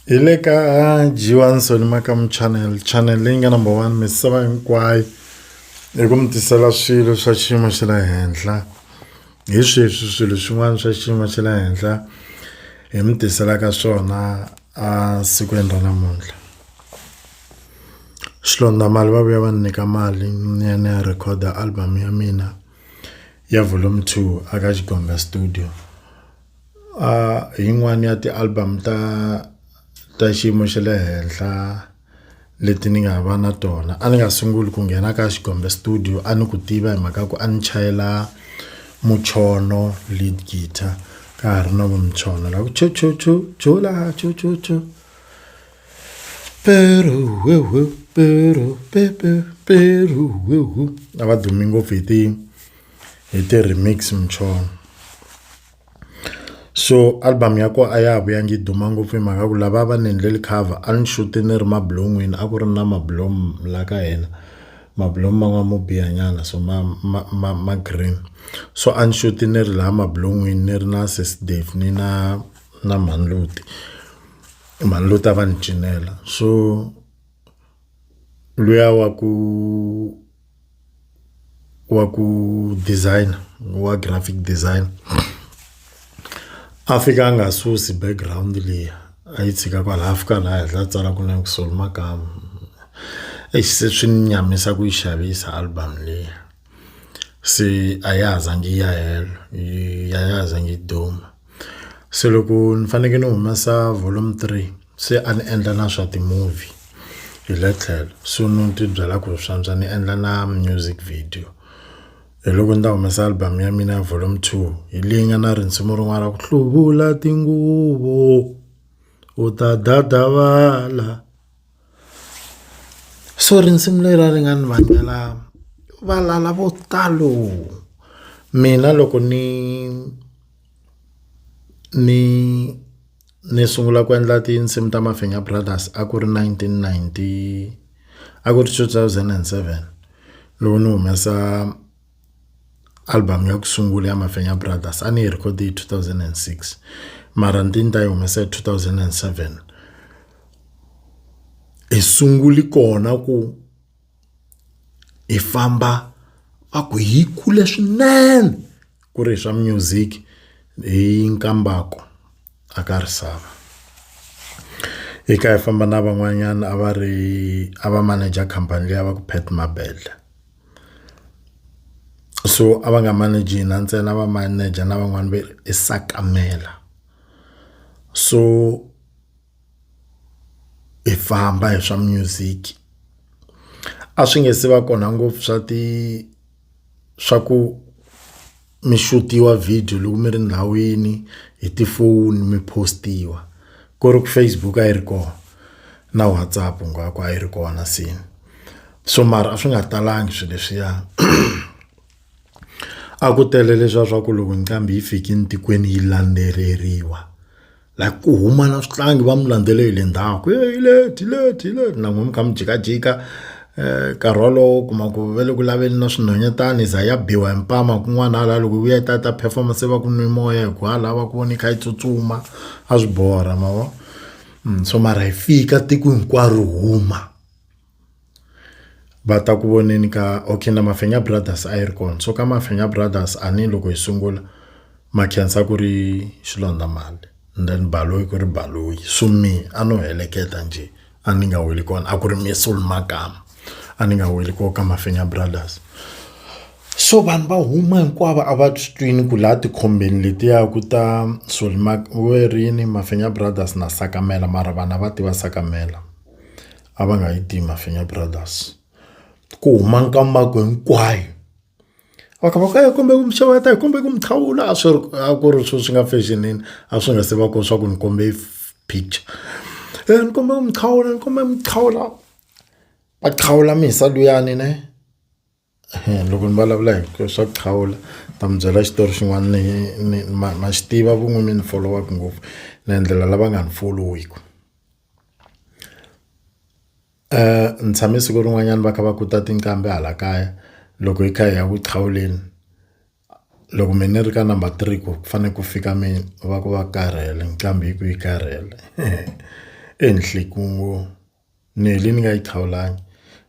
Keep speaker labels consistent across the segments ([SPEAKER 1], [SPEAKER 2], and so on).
[SPEAKER 1] Ileka Jiwan Sonimakam channel leyi nga number 1 misava hinkwayo hi ku mi tisela swilo swa xiyimo xa le henhla hi sweswi swilo swin'wana swa xiyimo xa le henhla hi mi tiselaka swona a sikwini ra namuntlha. Xilondamali va vuya va ni nyika mali ni ya recorder album ya mina ya volume 2 aka Xigombe studio. Yin'wana ya ti-album ta xiyimo xa le henhla leti ni nga va na tona a ni nga sunguli ku nghena ka Xigombe studio a ni ku tiva hi mhaka ku a ni chayela Muchono lead guitar ka ha ri na Muchono la ku chola cho pero a va dumi ngopfu hi ti remix Muchono. So album ya ko a ya vuyangi duma ngopfu hi mhaka ku lava va ni endleli cover a ni shoot ni ri mabilon'wini a ku ri na mabilomu la ka hina mabilomu man'wana mo biha nyana so ma green. So a ni shoot ni ri laha mabilon'wini ni ri na Sis Dave ni na Manluti a va ni cinela. So luya wa ku design wa graphic design a fika a nga susi background liya a yi tshika kwala fika laha henhla tsala ku na Soul Makam se swi ni nyamisa ku yi xavisa album liya se a ya ha zangi ya hela ya zangi duma. Se loko ni fanekele ni humesa volume 3 se a ni endla na swa ti-movie hi le tlhelo so ni ti byela ku swantswa ni endla na music video. Hi loko ni ta humesa album ya mina ya volume 2 hi leyi nga na risimu rin'wana ra ku hluvula tinguvo u ta dadavala. So risimu leri ri nga ni vangela valala vo talo. Mina loko ni sungula ku endla tinsimu ta Mafenya Brothers a ku ri 1990 a ku ri 2007 loko ni humesa album ya ku sungula ya Mafenya Brothers a ni yi recorde hi 2006 mara ni ta yi humesa hi 2007. Hi sunguli kona ku hi famba va ku hi kule swinene ku ri swa music hi nkambako aka Risava. Hi ka hi famba na van'wanyana a va manager company leyi va ku Pat Mabele. So a va nga manage hina ntsena va manager na van'wana va Sakamela. So hi famba hi swa music a swi nge se va kona ngopfu swa ku mi shutiwa video loko mi ri ndhawini hi tifoni mi postiwa ku ri ku Facebook a yi ri kona na WhatsApp ngwako a yi ri kona sini. So mara a swi nga talangi swilo leswiya a ku tele leswiya swa ku loko nqambi yi fikini tikweni yi landzeleriwa like ku huma na switlangi va mi landzele hi le ndzhaku hi leti na n'wina mi kha mi jikajika nkarhi wolowo u kuma ku ve le ku laveni na swinhonyetani za ya biwa hi mpama kun'wana hala loko vuya yi ta performance va ku nwi moya hi ku hala va ku vona kha yi tsutsuma a swi borha ma vo. So mara hi fika tiko hinkwaro huma va ta ku voneni ka okay na Mafenya Brothers a yi ri kona. So ka Mafenya Brothers a ni loko hi sungula Makhensa ku ri Xilondamali and then Baloyi ku ri Baloyi. So me a no heleketa nje a ni nga weli kona a ku ri me Soul Makam a ni nga weli kona ka Mafenya Brothers. So vanhu va huma hinkwavo a va twini ku laha tikhombeni letiya ku ta Soul werini Mafenya Brothers na Sakamela mara vana va tiva Sakamela a va nga yi tivi Mafenya Brothers. Ku huma nkambako hinkwayo va kha va ka kombe ku mixava ta kombe ku mithawula a ku ri swi nga fashionini a swi nga se va ko swa ku ni kombe picture ni kombe mithawula va qhawula misa luyani ne loko ni vulavula hi swa ku qhawula ta mi byela xitori xin'wana ni ma xi tiva vun'we mi ni followaka ngopfu na endlela lava nga ni followiku. Ni tshame siku rin'wanyana va kha va kuta tinkambe hala kaya loko hi kha hi ya ku qhawuleni loko mina ni ri ka number 3 ku fanele ku fika mina va ku va karhele nqambi yi ku yi karhele ehenhla ku neli ni nga yi qhawulangi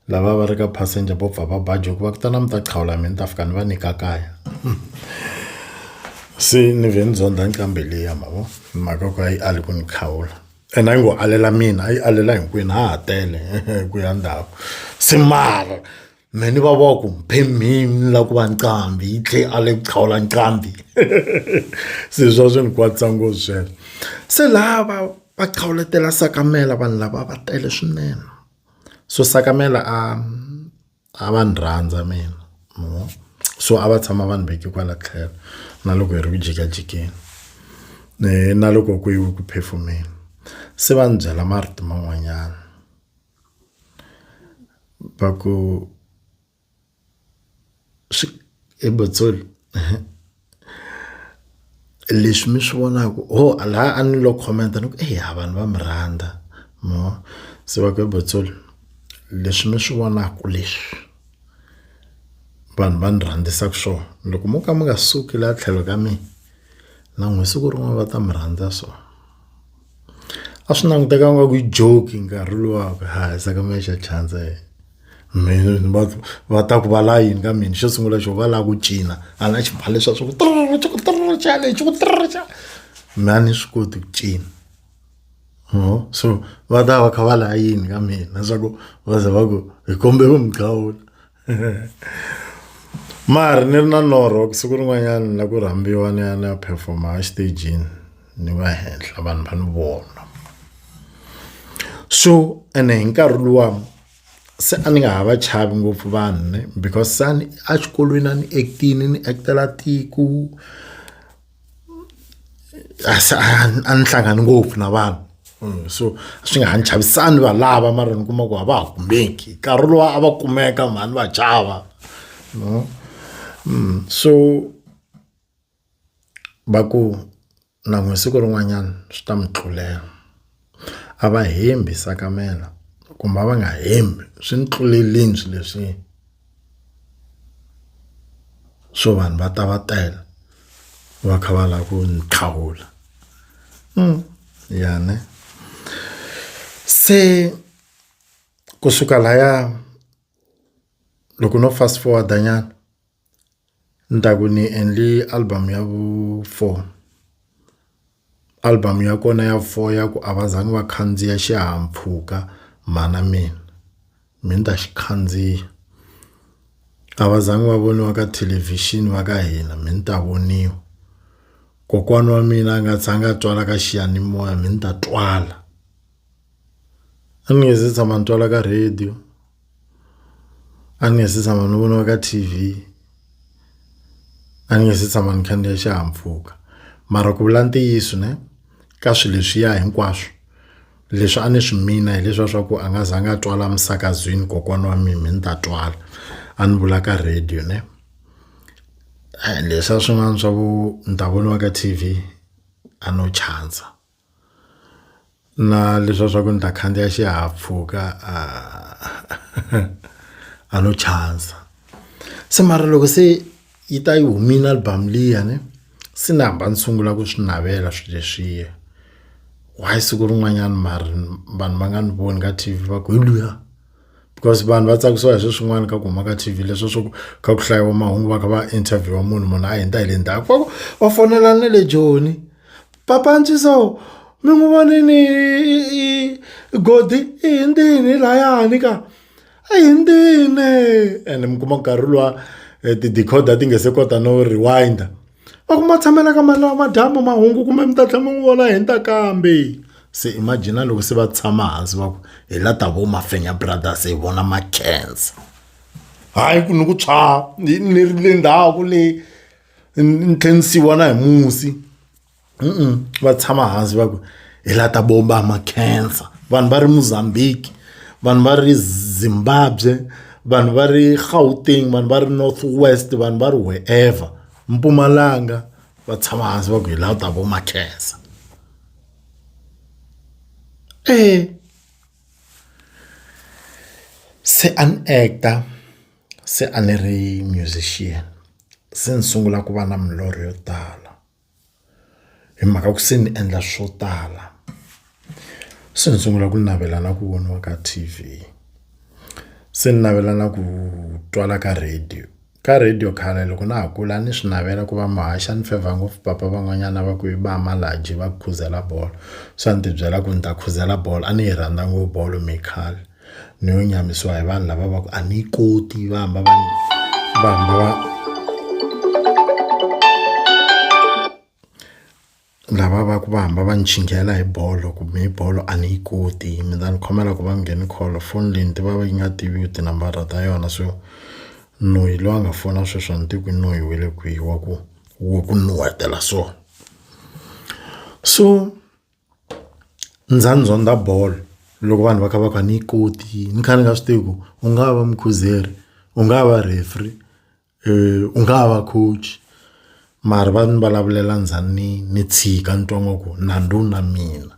[SPEAKER 1] lava va ri ka passenger vo pfa va baji ku va ku ta na mi ta qhawula mina ta fika ni va nyika kaya se ni ve ni zonda nqambi liya mavo mhaka ku a yi ali ku ni qhawula ene a yi ngo alela mina a yi alela hinkwenu ha ha tele ku ya ndhawu se mara me ni va ku mphe ni la ku va nqambi yi tlhe ale ku qhawula nqambi se swa swi ni kwatisa ngopfu sweswo se lava va qhawuletela Sakamela vanhu lava va tele swinene so Sakamela a va ni rhandza mina so a va tshama vanhu veki kwala tlhelo na loko hi ri ku jikajikeni na loko ku yiwe ku phefumeni se va ni byela marito man'wanyana va ku Botsoli leswi mi swi vonaku laha a ni lo comment ni ku vanhu va mi rhandza mo se va ku Botsoli leswi mi swi vonaku leswi vanhu va ni rhandzisaka swona loko mo ka mi nga suki laha tlhelo ka mina na n'we siku rin'wana va ta mi rhandza so a swi languteka nga ku joke nkarhi luwa Sakamela xa chanza mina va ta ku va la yini ka mina xo sungula xo va la ku cina a na xibalo leswa swo mina ni swi koti ku cina so va ta va kha va la yini ka mina leswaku va ze va ku hi kombe ku mi qhawula mara ni ri na norho siku rin'wanyana la ku rhambiwa ni ya na performa exitagini ni va henhla vanhu va ni vona so ene hi nkarhi luwa se a ni nga ha va chavi ngopfu vanhu ne because sani a xikolweni a ni actini ni actela tiko a ni hlangani ngopfu na vanhu so swi nga ha ni chavisani va lava mara ni kuma ku a va ha kumeki nkarhi luwa a va kumeka mhani va chava no so va ku na n'we siku rin'wanyana swi ta mi tlulela a va hembi Sakamela kumbe va nga hembi swi ni tluleleni swi leswi so vanhu va ta va tela va kha va lava ku ni qhawula ne se kusuka laya loko no fast forward nyana ni ta ku ni endli album ya vu 4 album ya kona ya 4 ya ku a va zangi va khandziya xihahampfhuka mana mina ta xi khandziya a va zangi va voniwa ka thelevhixini va ka hina mina ta voniwa kokwana wa mina a nga tshanga twala ka xiyanimoya mina ta twala a ni nge se tshama ni twala ka radio a ni nge se tshama ni voniwa ka TV a ni nge se tshama ni khandziya xihahampfhuka mara ku vula ntiyiso ne ka swilo leswiya hinkwaswo leswi a ni swi mina hi leswa swa ku a nga zanga a twala misakazweni kokwana wa mina ni ta twala a ni vula ka radio ne leswa swin'wana swa ku ni ta voniwa ka TV a no chanza na leswa swa ku ni ta khandziya xihahampfhuka a no chanza se mara loko se yi ta yi humile album liya ne se ni hamba ni sungula ku swi navela swilo leswiya why siku rin'wanyana mara vanhu va nga ni voni ka TV va ku hi luya because vanhu va tsakisiwa hi swilo swin'wana ka ku huma ka TV leswo swo ka ku hlayiwa mahungu va kha va interview munhu a hindza hi le ndzhaku va fonela na le Joni papa Ntshiso mi n'wi vonini Godi i hindini layani ka a hindini ene mi kuma nkarhi luwa ti-decoder ti nge se kota no rewinder va kuma tshamela ka madyambu mahungu kumbe mi ta tlhela mi n'wi vona hi nta kambe se imagine loko se va tshama hansi va ku hi la ta vo Mafenya Brothers hi vona Makhensa hayi ku ni ku tshwa ni ri le ndhawu le ni tlhenisiwa na hi musi va tshama hansi va ku hi la ta bomba Makhensa vanhu va ri Mozambique vanhu va ri Zimbabwe vanhu va ri Gauteng vanhu va ri North West vanhu va ri wherever Mpumalanga va tshama hansi va ku hi la ta vo Makhensa se an actor se a ni ri musician se ni sungula ku va na milorho yo tala hi mhaka ku se ni endla swo tala se ni sungula ku navela na ku voniwa ka TV. Se ni navela na ku twala ka radio. Ka radio khale loko na ha kula ni swi navela ku va mahaxa ni favor ngopfu papa van'wanyana va ku va malaji va khuzela bolo. So ni tibyela ku ni ta khuzela bolo a ni yi rhandza ngopfu bolo mi khale. Ni yo nyamisiwa hi vanhu lava va ku a ni yi koti va hamba lava va ku va hamba va ni chingela hi bolo kumbe hi bolo a ni yi koti mina ni khomela ku va ngheni call phone leyi ni tiva yi nga tiviwi tinambara ta yona so noyi loyi a nga fona sweswo ni tivi ku noyi wele kwihi wa ku nuhetela so ndza ni zonda bolo loko vanhu va kha va ku a ni yi koti ni kha ni nga swi tivi ku u nga va mukhuzeri u nga va referee u nga va coach mara va ni vulavulela ndzhani ni tshika ni twa ku nandzu na mina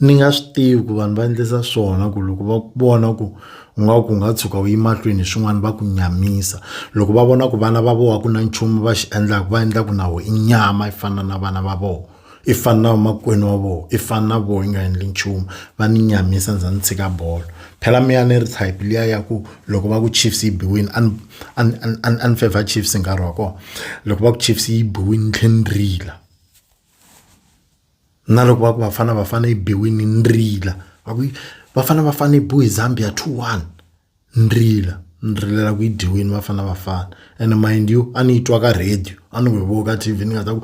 [SPEAKER 1] ni nga swi tivi ku vanhu va endlisa swona ku loko va vona ku u nga tshuka u yimahlweni swin'wana va ku nyamisa loko va vona ku vana va voha ku na nchumu va xi endlaka va endla ku na wo i nyama i fana na vana va voho i fana na makwenu wa voho i fana na voho i nga endli nchumu va ni nyamisa ndza ni tshika bolo phela miya ni ri type liya ya ku loko va ku Chiefs yi biwini an favor Chiefs nkarhi wa kona loko va ku Chiefs yi biwini tlhe ni rila na loko va ku Bafana yi biwini ni rila Bafana yi biwe Zambia 2-1 ni rilela ku yi dyiwini Bafana and mind you a ni twa ka radio a ni vo ka TV ni nga ta ku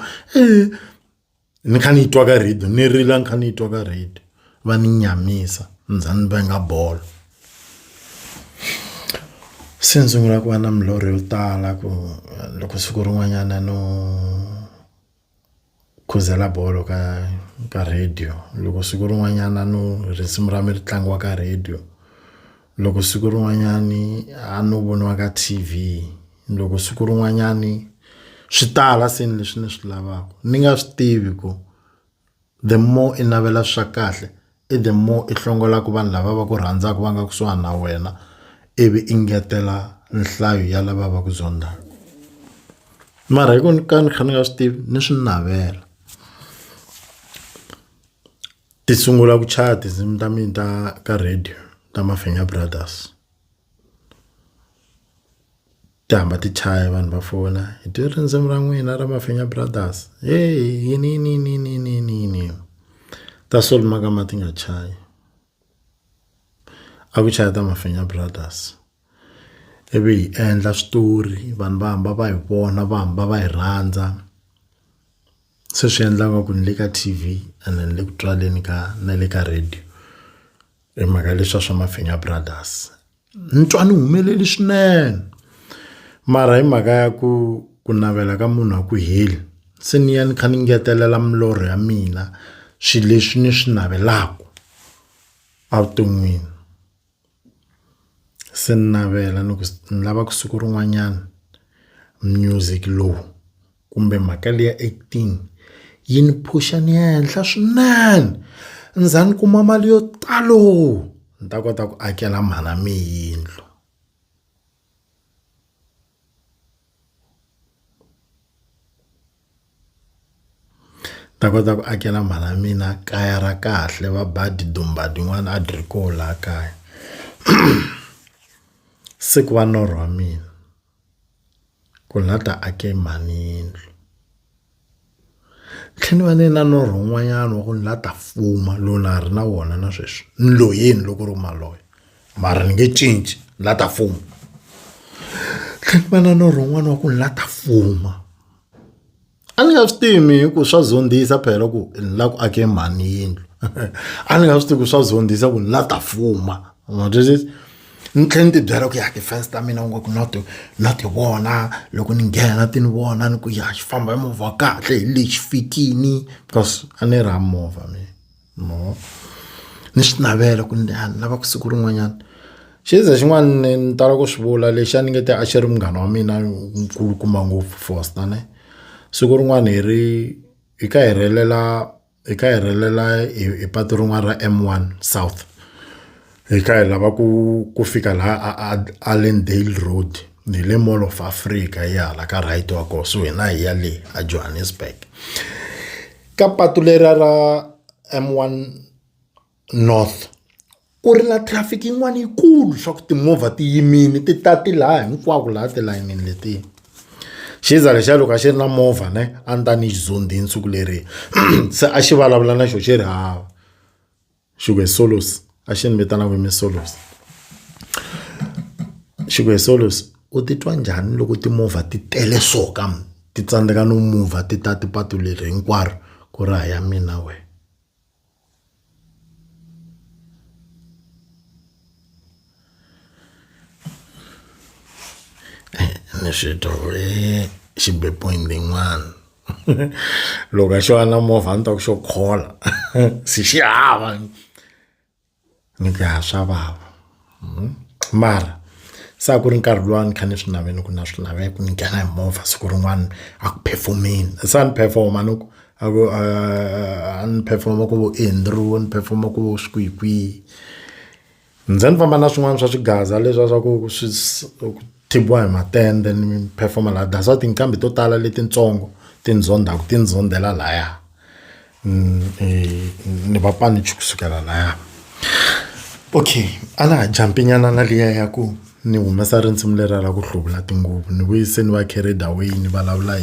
[SPEAKER 1] ni kha ni twa ka radio ni rila ni kha ni twa ka radio va ni nyamisa ndza ni benga bolo se ni sungula ku va na milorho yo tala ku loko siku rin'wanyana no khuzela bolo ka radio loko siku rin'wanyana no risimu ra mi ri tlangiwa ka radio loko siku rin'wanyani a no voniwa ka TV loko siku rin'wanyani swi tala seni leswi ni swi lavaka ni nga swi tivi ku the more i navela swa kahle the more i hlongola ku vanhu lava va ku rhandzaka va nga kusuhana na wena ivi i ngetela nhlayo ya lava va ku zonda mara hi ku ni kha ni nga swi tivi ni swi navela ti sungula ku chaya tinsimu ta mina ta ka radio ta Mafenya Brothers ti hamba ti chaya vanhu va fona hi ti rindzimi ra n'wina ra Mafenya Brothers ni ta Soul Magama ti nga chayi a ku chaya ta Mafenya Brothers ivi hi endla switori vanhu va hamba va hi vona va hamba va hi rhandza se swi endlaka ku ni le ka TV and ni le ku twaleni na le ka radio hi mhaka leswa swa Mafenya Brothers ni twa ni humeleli swinene mara hi mhaka ya ku navela ka munhu wa ku heli se ni ya ni kha ni ngetelela milorho ya mina swilo leswi ni swi navelaka evuton'wini se ni navela ni lava ku siku rin'wanyana music lowu kumbe mhaka leya acting yi ni phusha ni henhla swinene ndza ni kuma mali yo talo ni ta kota ku akela mhana mi yindlu ta kota ku akela mhana mina kaya ra kahle va badi dumba din'wana a diri ko la kaya se ku va norho wa mina ku ni ta ake mhani yindlu tlheni va na norho wun'wanyana wa ku ni ta fuma lowu na ha ri na wona na sweswi ni loyeni loko ri maloya mara ni nge cinci ni ta fuma tlheni va na norho wun'wana wa ku ni ta fuma a ni nga swi tivi ku swa zondisa phela ku ni la ku ake mhani yindlu a ni nga swi tivi ku swa zondisa ku ni ta fuma ni tlhela ni ti byela ku ya ti-fans ta mina ku na ti vona loko ni nghena ti ni vona ni ku ya xi famba hi movha wa kahle hi lexi fikini because a ni ri movha no ni swi navela ku ni lava ku siku rin'wanyana xiza xin'wana ni tala ku swi vula lexi a ni nge te a xi ri munghana wa mina nkulukumba ngopfu Foster ne siku rin'wana hi ka hi relela hi patu rin'wana ra M1 South hi ka hi lava ku fika laha Allendale Road ni le Mall of Africa hala ka right wa ko so hina hi ya le a Johannesburg ka patu lera ra M1 north ku ri na traffic yin'wana yikulu swa ku timovha ti yimini ti tati laha hinkwako laha tilayinini leti xiza lexa loko a xi ri na movha ne a ni ta ni xizondini siku leri se a xi vulavula na xo xi ri hava xikwe Solos a xi ni vitanaka mi Solos xikwe Solos u titwa njhani loko timovha ti tele so kam ti tsandzeka no move ti ta tipatu leri hinkwaro ku ri haya mina we ni xito xi be point yin'wana loko a xo va na movha ni ta ku xo khola si xi hava ni ku ya swa vava mara sa ku ri nkarhi luwa ni kha ni swi naveni ku na swi navela ku ni nghena hi movha siku rin'wana a ku performeni sa ni performa ni ku a ni performa ku vo Andrew ni performa ku vo Swikwikwi ndzi ni famba na swin'wana swa swigaza leswi swa ku swi tibiwa hi matende ni performa laha dasa tinkambi to tala letitsongo tindzondaku tindzondela laya ni va panichi kusukela laya okay ana jumpinyana na liya ya ku ni humesa rinsimu lera ra ku hluvula tinguvu ni vuyise ni va carried away ni vulavula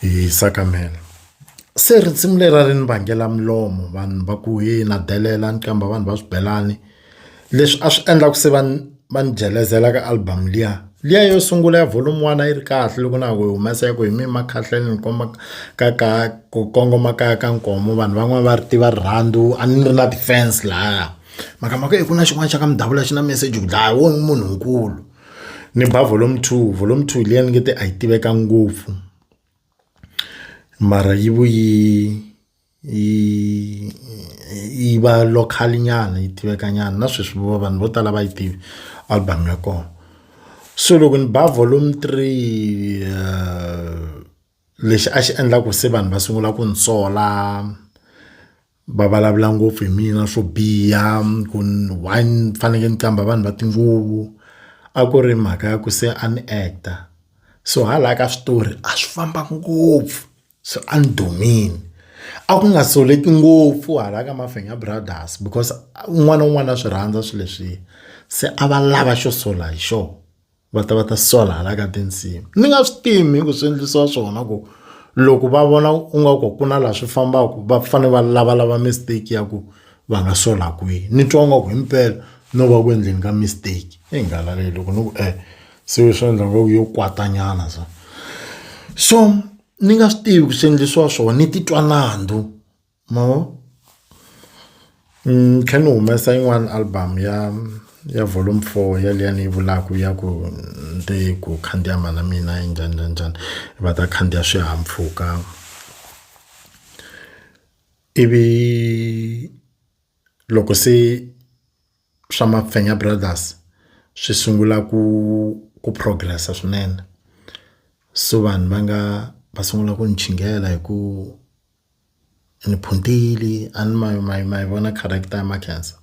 [SPEAKER 1] hi Sakamela se rinsimu lera ri ni vangela milomo vanhu va ku hi na delela ni kamba vanhu va swibelani leswi a swi endla ku se va ni jelezela ka album liya yo sungula ya volume 1 yi ri kahle loko na ku humesa ya ku hi mi makhahleni ni komba ka ku kongoma ka nkomo vanhu van'wana va ri tiva rhandu a ni ri na defense laha maka ku na xin'wana xa ka Mdavula xi na message ku laha wo munhu nkulu ni ba volume 2 liya ni nge te a yi tiveka ngopfu mara yi yi va local nyana yi tiveka nyana na sweswi vanhu vo tala va yi tivi album ya kona so loko ni ba volume 3 lexi a xi endla ku se vanhu va sungula ku ni sola va vulavula ngopfu hi mina swo biha ku why fanekele ni kamba vanhu va tinguvu a ku ri mhaka ya ku se a ni actor so hala ka switori a swi famba ngopfu so a ni domini a ku nga soleki ngopfu hala ka Mafenya Brothers because un'wana na un'wana swi rhandza swilo leswi se a va lava xo sola hi xo va ta sola hala ka tinsimu ni nga swi timi ku swi endlisiwa swona ku loko va vona u nga ku na laha swi fambaka va fanele va lava mistake ya ku va nga sola kwihi ni twa nga ku himpela no va ku endleni ka mistake nghala leyi loko ni ku se swi endla ngo yo kwatanyana so ni nga swi tivi ku swi endlisiwa swona ni titwa nandzu mo kha ni humesa yin'wana album ya volume 4 ya liya ni vulaka ya ku nte ku khandziya mana mina njani va ta khandziya swihahampfhuka ivi loko se swa Mafenya Brothers swi sungula ku progressa swinene so vanhu va sungula ku ni chingela hi ku ni phuntili ani my vona character ya Makhensa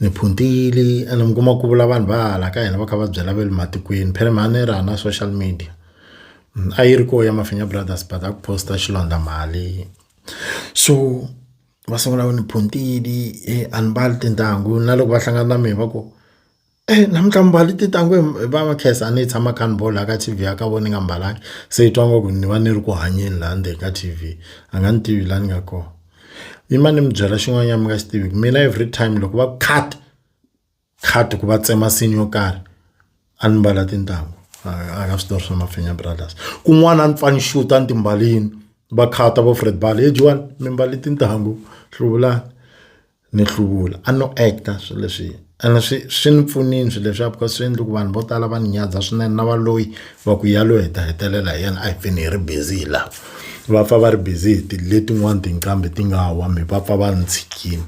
[SPEAKER 1] ni phuntili ene mi kuma ku vula vanhu va hala ka hina va kha va byela ve le matikweni phela mani ra na social media a yi ri ko ya Mafenya Brothers but a ku posta xilondza mali so va sungula ku ni phuntili anibali tintangu na loko va hlangana na mina va ku namuntlha mbali tintangu va Makhensa a ni tshama kha ni bola ka TV ya ka vona nga mbalanga se yi twa ngopfu ni va ni ri ku hanyeni laha ndzeni ka TV a nga ni tivi laha ni nga kona yima ni mi byela xin'wanyana mi nga xi tivi mina every time loko va cut ku va tsema scene yo karhi a ni mbala tintangu a ka switori swa Mafenya Brothers kun'wana a ni pfa ni xuta ni timbalini va khata vo Fred Bale Juan mi mbali tintangu hluvulani ni hluvula a no actor swilo leswi ene swi ni pfunini swilo leswi because swi endla ku vanhu vo tala va ni nyadza swinene na valoyi va ku ya lo hetelela hi yena a hi fini hi ri busy la va pfa va ri busy hi letin'wana tinqambi ti nga wa mi va pfa va ni tshikini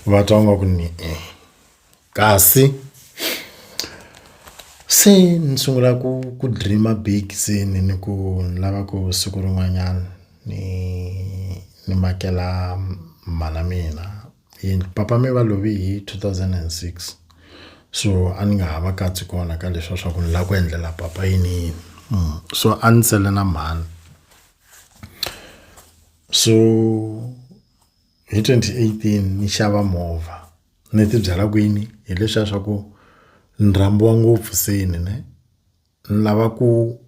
[SPEAKER 1] va twa nga ku ni kasi se ni sungula ku dreama big se ni ku lava ku siku rin'wanyana ni makela mana mina papa mi va lovi hi 2006 so a ni nga hava katsi kona ka leswi swa ku ni la ku endlela papa yini so a ni sele na mhani so hi 2018 ni xava movha ni ti byala kwini hi leswiya swa ku ni rhambiwa ngopfu se ni lava ku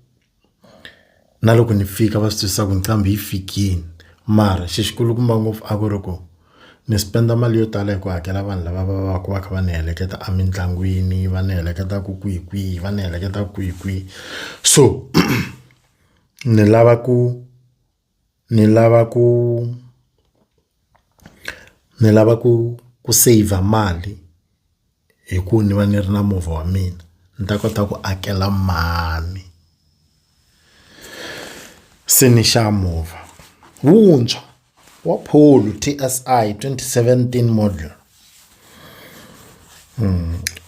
[SPEAKER 1] na loko ni fika va swi twisisa ku nqambi yi fikini mara xikulukumba ngopfu a ku ri ku ni spenda mali yo tala hi ku hakela vanhu lava va ku va kha va ni heleketa emitlangwini va ni heleketa ku kwihi va ni heleketa kwihi so ni lava ku save mali hi ku ni va ni ri na movha wa mina ni ta kota ku akela mani se ni xa movha wuntshwa wa Polo TSI 2017 model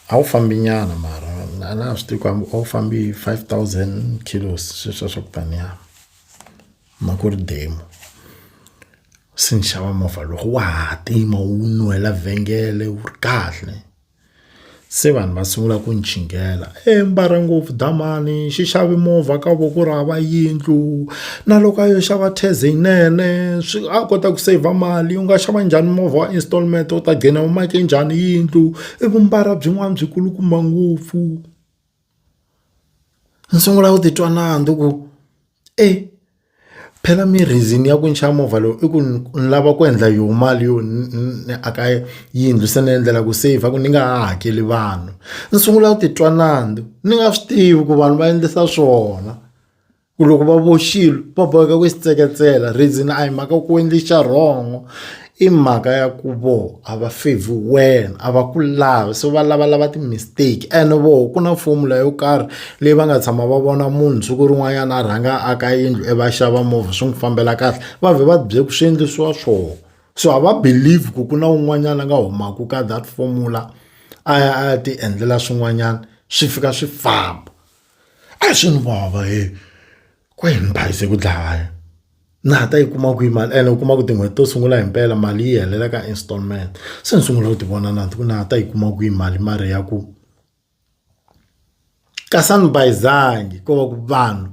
[SPEAKER 1] a wu fambi nyana mara na swi tivi ku a wu fambi 5,000 kilos sweswo swa ku taniya ma ku ri demo se ni xava movha loko wa hatima wu nuhela vhengele wu ri kahle se vanhu va sungula ku ni chingela mbara ngopfu damani xi xavi movha ka voko ri hava yindlu na loko a yo xava theze yinene swi a kota ku save mali u nga xava njhani movha wa installment u ta gcina u make njhani yindlu i vumbara byin'wana byi kulukumba ngopfu ni sungula ku titwa nandzu ku phela mi reason ya ku ni xava movha lowu i ku ni lava ku endla yo mali yo ni aka yindlu se ni endlela ku save ku ni nga hakeli vanhu ni sungula ku titwa nandzu ni nga swi tivi ku vanhu va endlisa swona ku loko va voxilo va boheka ku xitseketsela reason a hi mhaka ku endlixa wrong i mhaka ya ku a va favor wena a va ku lavi so va lava ti mistake and ku na formula yo karhi leyi va nga tshama va vona munhu siku rin'wanyana a rhanga aka yindlu va xava movha swi n'wi fambela kahle va vhe va bye ku swi endlisiwa swona so a va believe ku na un'wanyana nga humaka ka that formula a ti endlela swin'wanyana swi fika swi famba a swi ni vava ku hi ni bayise ku dlaya na ta yi kuma ku mali ene u kuma ku tin'hweti to sungula hi mpela mali yi helela ka installment se ni sungula ku ti vona na ku na ta yi kuma ku mali mari ya ku kasi ni bayizangi ko va ku vanhu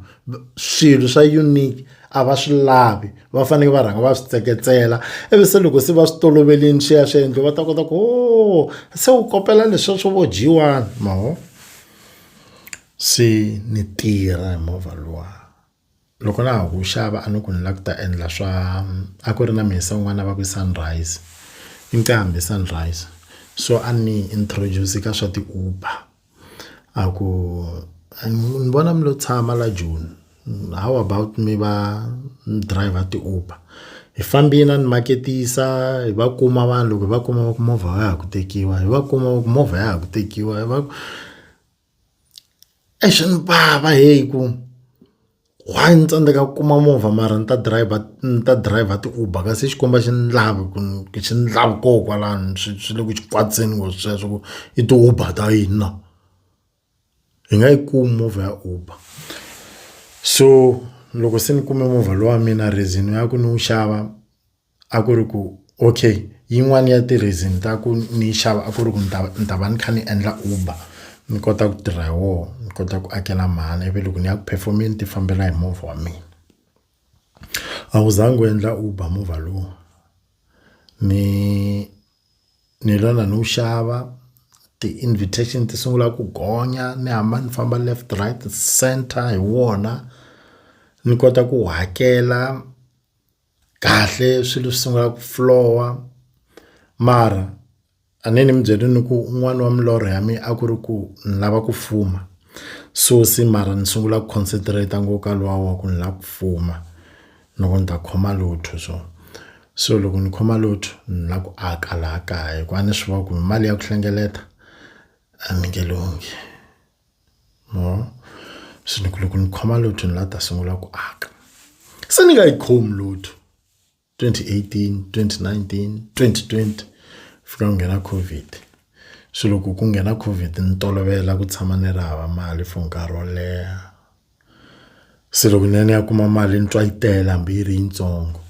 [SPEAKER 1] swilo swa unique a va swi lavi va fanele va rhanga va swi tseketsela ivi se loko se va swi tolovelini swi ya swi endliwa va ta kota ku se u kopela leswi swo vo G1 maho se ni tirha hi movha luwa loko na ha ku xava a ni ku ni lava ku ta endla swa a ku ri na misa un'wana va ku Sunrise inqambi Sunrise so a ni introduce ka swa ti Uber a ku ni vona mi lo tshama la June how about me va driver ti Uber hi fambina ni marketisa hi va kuma vanhu loko va kuma ku movha ya ha ku tekiwa hi va kuma ku movha ya ha ku tekiwa hi va swi bava ku why ni tsandzeka ku kuma movha mara ni ta driver ti Uber kasi xikomba xi ni lavi ku xi ni lavi kokwalano swi le ku xikwatseni ngo sweswo ku i ti Uber ta hina hi nga yi kumi movha ya Uber so loko se ni kume movha lowa mina reason ya ku ni wu xava a ku ri ku okay yin'wana ya ti reason ta ku ni xava a ku ri ku ni ta va ni kha ni endla Uber ni kota ku tirha hi wona ni kota ku akela mali ivi loko ni ya ku performeni ti fambela hi movha wa mina a wu zangi wu endla Uber movha lowu ni lona ni wu xava ti-invitation ti sungula ku gonya ni hamba ni famba left right center hi wona ni kota ku hakela kahle swilo swi sungula ku flowa mara a ni mi byeli ni ku un'wana wa milorho ya mina a ku ri ku ni lava ku fuma so si mara ni sungula ku concentrate ngopfu ka luwa wa ku ni lava ku fuma loko ni ta khoma lutho so loko ni khoma lutho ni lava ku aka laha kaya ku a ni swi vona ku mali ya ku hlengeleta a ni nge lungi no so loko ni khoma lutho ni lava ta sungula ku aka se ni nga yi khomi lutho 2018 2019 2020 fika ku nghena COVID so loko ku nghena COVID ni tolovela ku tshama ni ri hava mali for nkarhi wo leha se loko ni ya kuma mali ni twa yi tele hambi yi ri yitsongo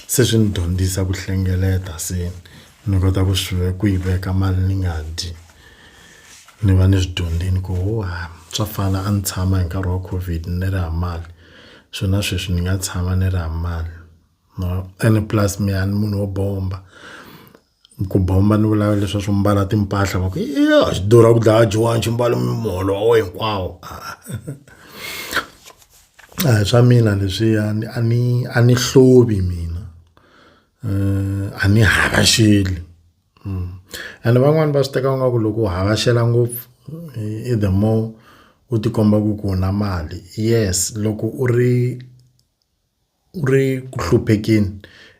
[SPEAKER 1] se swi ni dyondzisa ku hlengeleta se ni kota ku yi veka mali ni nga dyi ni va ni swi dyondzini ku swa fana a ni tshama hi nkarhi wa COVID ni ri hava mali so na sweswi ni nga tshama ni ri hava mali no and plus me and munhu wo bomba ku bomba ni vula leswi swo mbala timpahla va ku ya xi durha ku dlaya Joan xi mbala miholo wa wena hinkwawo swa mina leswi a ni hlovi mina a ni hava xili and van'wani va swi teka nga ku loko u hava xela ngopfu the more u tikomba ku na mali yes loko u ri ku hluphekeni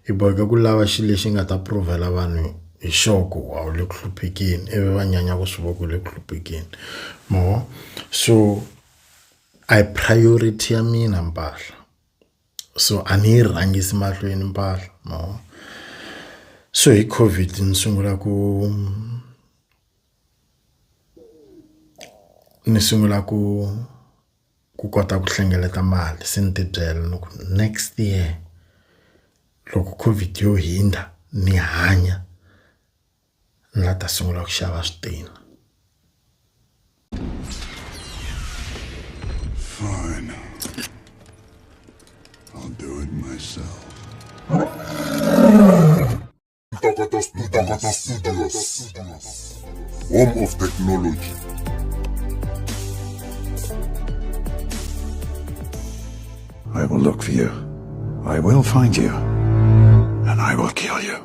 [SPEAKER 1] i boheka ku lava xilo lexi nga ta provela vanhu hi xoko wa le ku hluphekeni ivi va nyanya ku swi voko le ku hluphekeni mo so I priority ya mina mpahla so a ni yi rhangisi mahlweni mpahla no so hi COVID ni sungula ku kota ku hlengeleta mali se ni tibyela loko next year loko COVID yo hindza ni hanya ni la ta sungula ku xava switina.
[SPEAKER 2] Fine. I'll do it myself. Takata Studios. Home of technology. I will look for you. I will find you. And I will kill you.